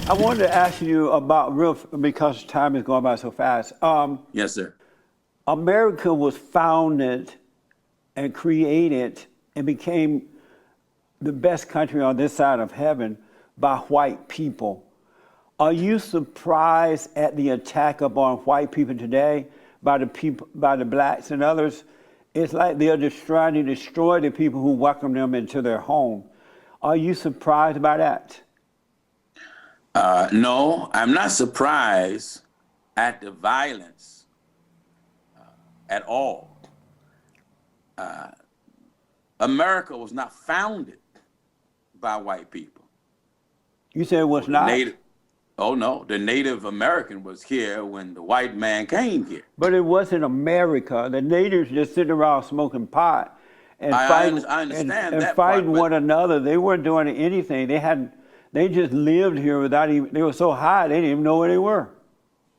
I wanted to ask you about because time is going by so fast. Yes, sir. America was founded and created and became the best country on this side of heaven by white people. Are you surprised at the attack upon white people today by the blacks and others? It's like they're just trying to destroy the people who welcome them into their home. Are you surprised by that? No, I'm not surprised at the violence at all. America was not founded by white people. You said it was not? Oh, no. The Native American was here when the white man came here. But it wasn't America. The natives just sitting around smoking pot and fighting, I understand and that fighting part, one another. They weren't doing anything. They just lived here without even, they were so high, they didn't even know where they were.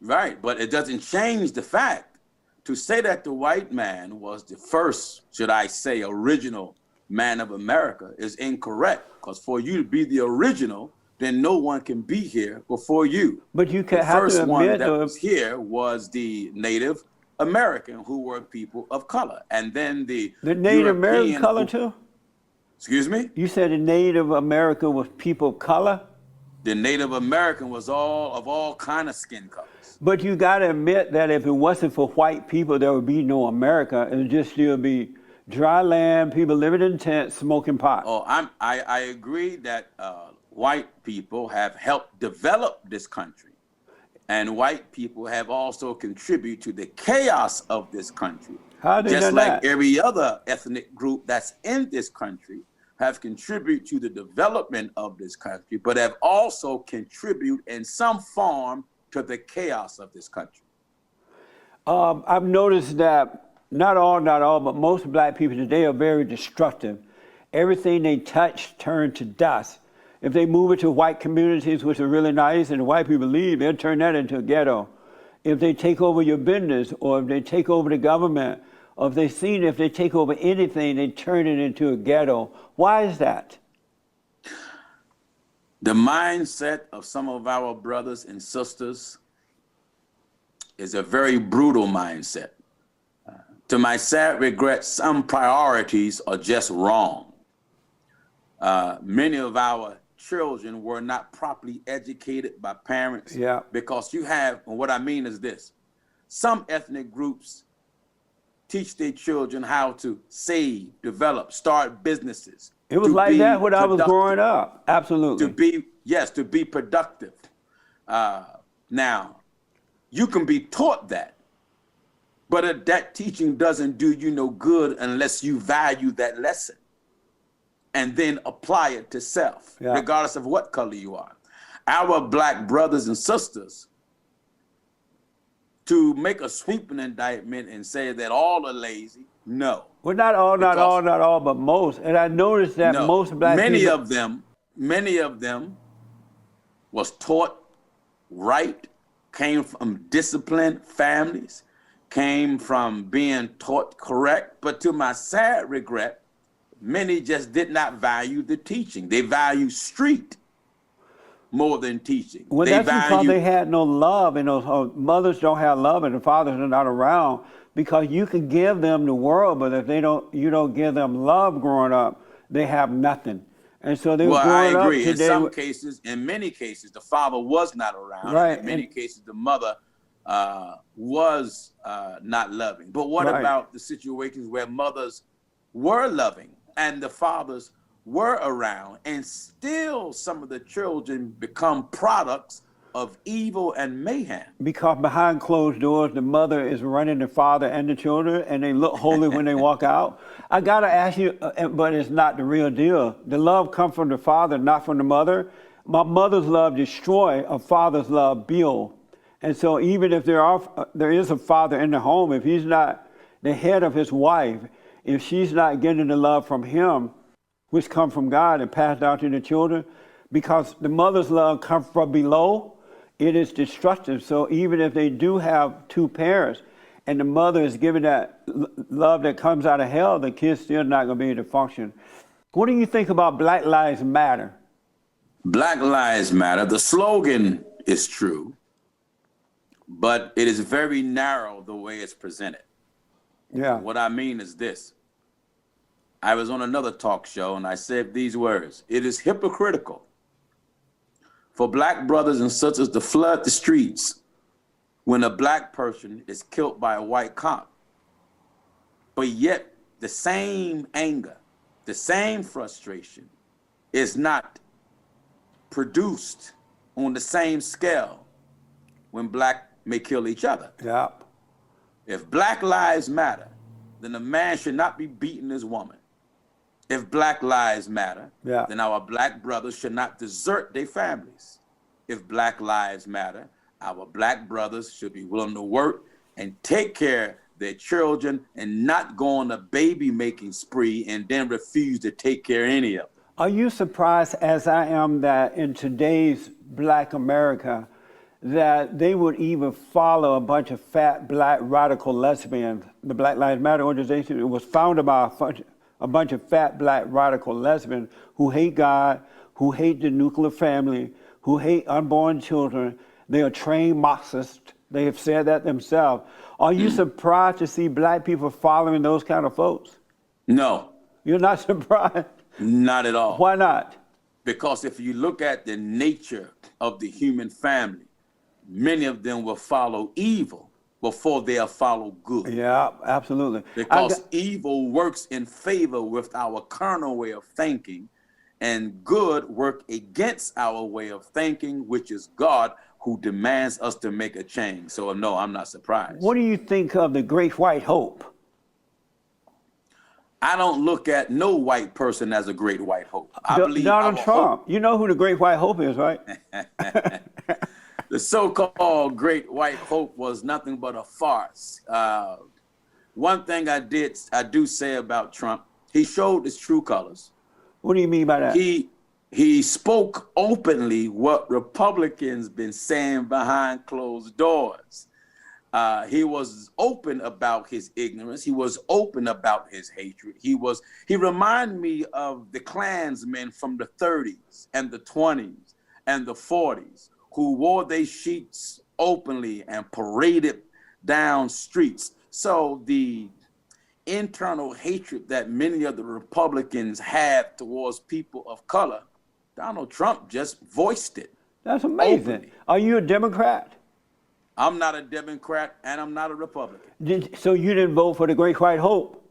Right, but it doesn't change the fact to say that the white man was the first, should I say, original man of America is incorrect. Because for you to be the original, then no one can be here before you. But you can the have first to one admit that was here was the Native American, who were people of color, and then the Native American color who, too? Excuse me? You said the Native American was people of color? The Native American was all kind of skin colors. But you got to admit that if it wasn't for white people, there would be no America. It would just still be dry land, people living in tents, smoking pot. Oh, I agree that white people have helped develop this country, and white people have also contributed to the chaos of this country. How did just like that? Every other ethnic group that's in this country have contributed to the development of this country, but have also contributed in some form to the chaos of this country. I've noticed that not all, but most black people today are very destructive. Everything they touch turns to dust. If they move it to white communities, which are really nice, and the white people leave, they'll turn that into a ghetto. If they take over your business, or if they take over the government, or if they take over anything, they turn it into a ghetto. Why is that? The mindset of some of our brothers and sisters is a very brutal mindset. To my sad regret, some priorities are just wrong. Many of our children were not properly educated by parents. Yeah. Because what I mean is this, some ethnic groups teach their children how to save, develop, start businesses. It was like that when I was growing up. Absolutely. To be productive. Now, you can be taught that, but that teaching doesn't do you no good unless you value that lesson and then apply it to self, regardless of what color you are. Our black brothers and sisters, to make a sweeping indictment and say that all are lazy, no. Well, not all, but most. And I noticed that most black people... Many of them was taught right, came from disciplined families, came from being taught correct, but to my sad regret, many just did not value the teaching. They value street more than teaching. Well, that's because they had no love, and those mothers don't have love, and the fathers are not around. Because you can give them the world, but if you don't give them love growing up, they have nothing. And so they were growing up today. In many cases, the father was not around. Right. In many cases, the mother was not loving. But what about the situations where mothers were loving and the fathers were around, and still some of the children become products of evil and mayhem? Because behind closed doors, the mother is running the father and the children, and they look holy when they walk out. I gotta ask you, but it's not the real deal. The love comes from the father, not from the mother. My mother's love destroy, a father's love build. And so even if there is a father in the home, if he's not the head of his wife, if she's not getting the love from him, which comes from God and passed out to the children, because the mother's love comes from below, it is destructive. So even if they do have two parents and the mother is giving that love that comes out of hell, the kid's still not going to be able to function. What do you think about Black Lives Matter? Black Lives Matter, the slogan is true, but it is very narrow the way it's presented. Yeah. What I mean is this. I was on another talk show and I said these words. It is hypocritical for black brothers and sisters to flood the streets when a black person is killed by a white cop. But yet the same anger, the same frustration is not produced on the same scale when black may kill each other. Yeah. If Black Lives Matter, then a man should not be beating his woman. If Black Lives Matter, then our black brothers should not desert their families. If Black Lives Matter, our black brothers should be willing to work and take care of their children and not go on a baby making spree and then refuse to take care of any of them. Are you surprised, as I am, that in today's Black America, that they would even follow a bunch of fat black radical lesbians? The Black Lives Matter organization, it was founded by a bunch of fat black radical lesbians who hate God, who hate the nuclear family, who hate unborn children. They are trained Marxists. They have said that themselves. Are you surprised to see black people following those kind of folks? No. You're not surprised? Not at all. Why not? Because if you look at the nature of the human family, many of them will follow evil before they'll follow good. Yeah, absolutely. Because evil works in favor with our carnal way of thinking, and good work against our way of thinking, which is God, who demands us to make a change. So no, I'm not surprised. What do you think of the Great White Hope? I don't look at no white person as a great white hope. I believe Donald Trump. Hope, you know who the Great White Hope is, right? the so-called great white hope was nothing but a farce. One thing I do say about Trump, he showed his true colors. What do you mean by that? He spoke openly what Republicans been saying behind closed doors. He was open about his ignorance. He was open about his hatred. He reminded me of the Klansmen from the 30s and the 20s and the 40s who wore their sheets openly and paraded down streets. So the internal hatred that many of the Republicans have towards people of color, Donald Trump just voiced it. That's amazing. Openly. Are you a Democrat? I'm not a Democrat and I'm not a Republican. So you didn't vote for the Great White Hope?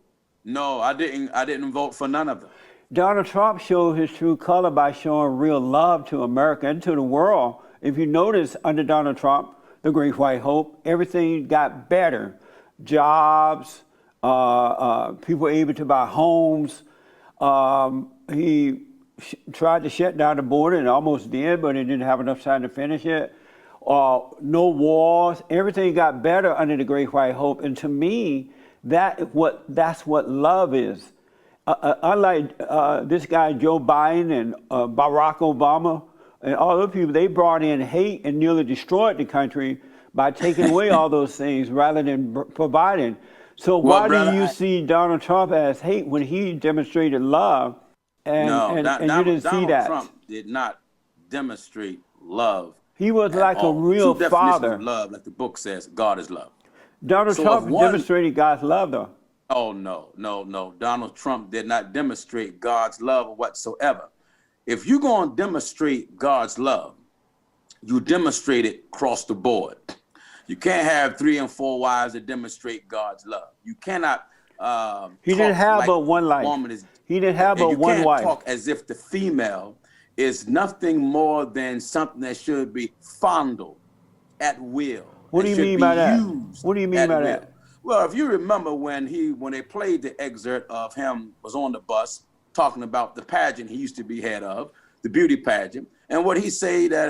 No, I didn't vote for none of them. Donald Trump showed his true color by showing real love to America and to the world. If you notice, under Donald Trump, the Great White Hope, everything got better. Jobs, people were able to buy homes. He tried to shut down the border and almost did, but he didn't have enough time to finish it. No wars. Everything got better under the Great White Hope. And to me, that's what love is. Unlike this guy, Joe Biden and Barack Obama and all those people, they brought in hate and nearly destroyed the country by taking away all those things rather than providing. So why do you see Donald Trump as hate when he demonstrated love and you didn't see that? Donald Trump did not demonstrate love. He was like a real father. Of love, like the book says, God is love. Donald Trump demonstrated God's love, though. Oh, no. Donald Trump did not demonstrate God's love whatsoever. If you're going to demonstrate God's love, you demonstrate it across the board. You can't have 3 and 4 wives that demonstrate God's love. You cannot. He didn't have but one life. He didn't have but one wife. You can't talk as if the female is nothing more than something that should be fondled at will. What do you mean by that? What do you mean by that? Well, if you remember when they played the excerpt of him was on the bus talking about the pageant he used to be head of, the beauty pageant, and what he said that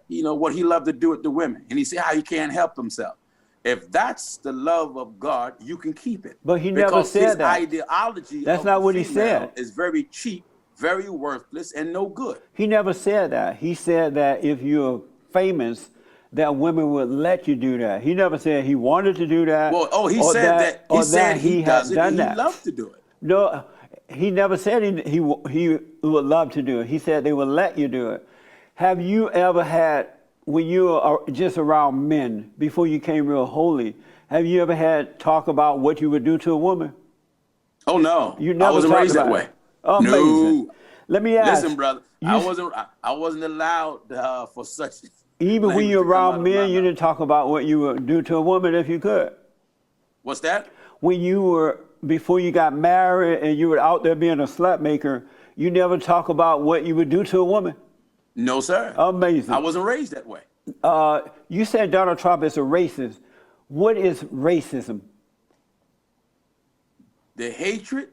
what he loved to do with the women, and he said how he can't help himself. If that's the love of God, you can keep it. But he never said that. His ideology that's not what he said. Is very cheap, very worthless, and no good. He never said that. He said that if you're famous, that women would let you do that. He never said he wanted to do that. Well, he said that. He said he does it and he loved to do it. No, he never said he would love to do it. He said they would let you do it. Have you ever had, when you were just around men, before you came real holy, have you ever had talk about what you would do to a woman? Oh no, You I never wasn't talked raised that about way. it. Amazing. No. Let me ask. Listen, brother, You, I wasn't allowed for such even when language you're to come out around of my men, you mouth. didn't talk about what you would do to a woman if you could. What's that? When you were, before you got married and you were out there being a slut maker, you never talk about what you would do to a woman. No, sir. Amazing. I wasn't raised that way. You said Donald Trump is a racist. What is racism? The hatred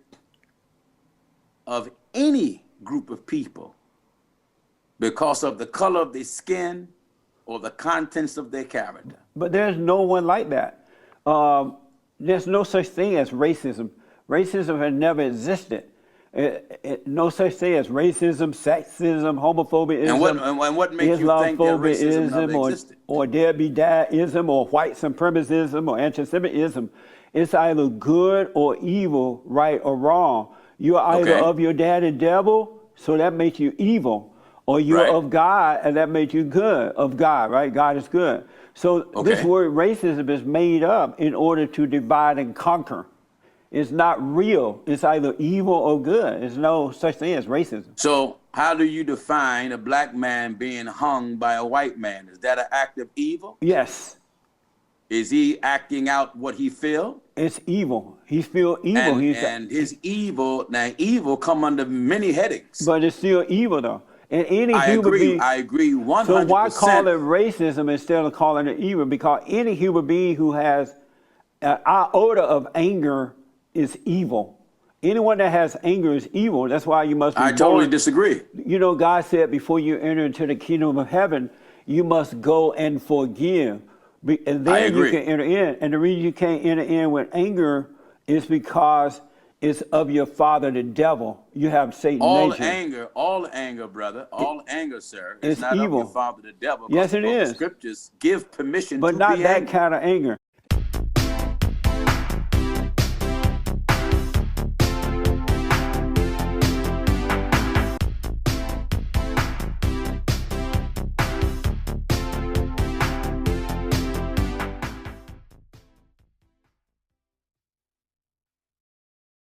of any group of people because of the color of their skin or the contents of their character. But there's no one like that. There's no such thing as racism. Racism has never existed. No such thing as racism, sexism, homophobia, And what makes you think that racism never existed? or deadbeatism, or white supremacism, or anti-Semitism. It's either good or evil, right or wrong. You're either Okay. of your daddy devil, so that makes you evil, or you're Right. of God, and that makes you good. Of God, right? God is good. So this Okay. word racism is made up in order to divide and conquer. It's not real. It's either evil or good. There's no such thing as racism. So how do you define a black man being hung by a white man? Is that an act of evil? Yes, Is he acting out what he feel? it's evil. He feel evil. And his evil, now evil come under many headings. But it's still evil though. And any I human agree. being. I agree 100%. So why call it racism instead of calling it evil? Because any human being who has an iota of anger is evil. Anyone that has anger is evil. That's why you must be I totally born. disagree. You know, God said before you enter into the kingdom of heaven, you must go and forgive. And I then you agree. can enter in. And the reason you can't enter in with anger is because it's of your father, the devil. You have Satan nature. All anger, brother, all anger, sir, it's is not evil. of your father, the devil. Yes, it Both is. Scriptures give permission But to not be that angry. kind of anger.